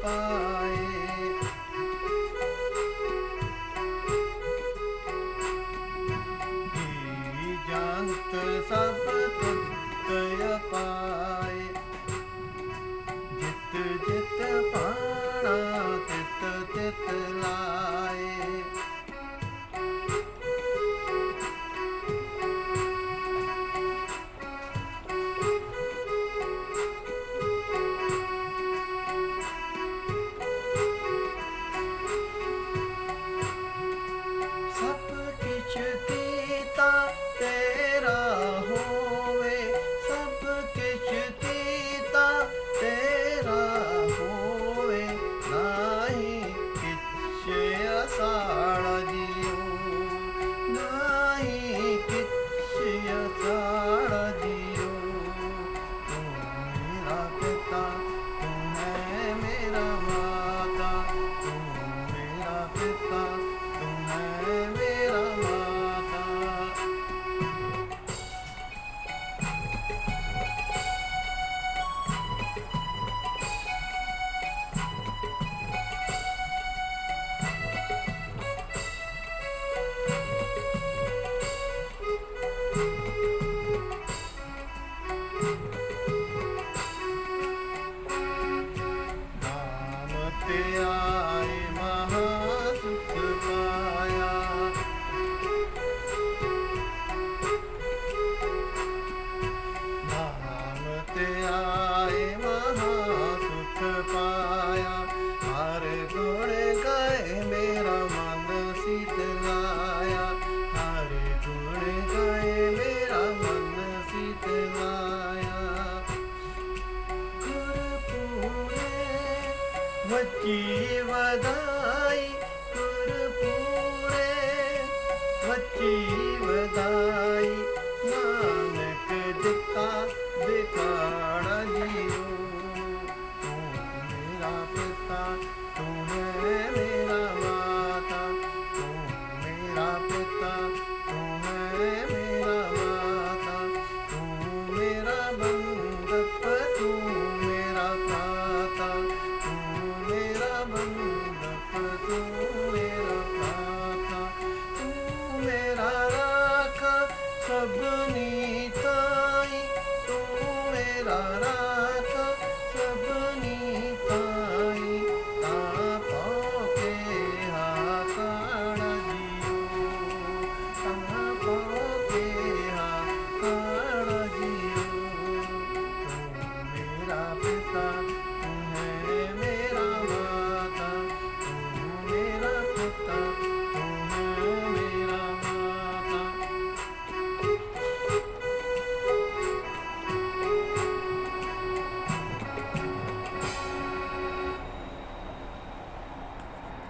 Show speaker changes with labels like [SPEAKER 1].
[SPEAKER 1] पाए। ही जानत सब तुझ पाए। जित जित पाना तित तित लाए। सब किछ कीता तेरा होवे। सब किछ कीता तेरा होवे। नाहीं किछ असाड़ा जियो। नाहीं किछ असाड़ा जियो। तू मेरा पिता तू है मेरा माता। तू मेरा पिता तू है मेरा माता। नाम ते आए महासुख पाया। नाम ते आए महासुख पाया। हर गुण गाए मेरा मन शीतलाया। हर गुण गाए मेरा मन शीतलाया। गुरपुरे वची वदाई। गुरपुरे वची वदाई। नानक दिता दिखाड़ा जियो। तू मेरा पिता तू है मेरा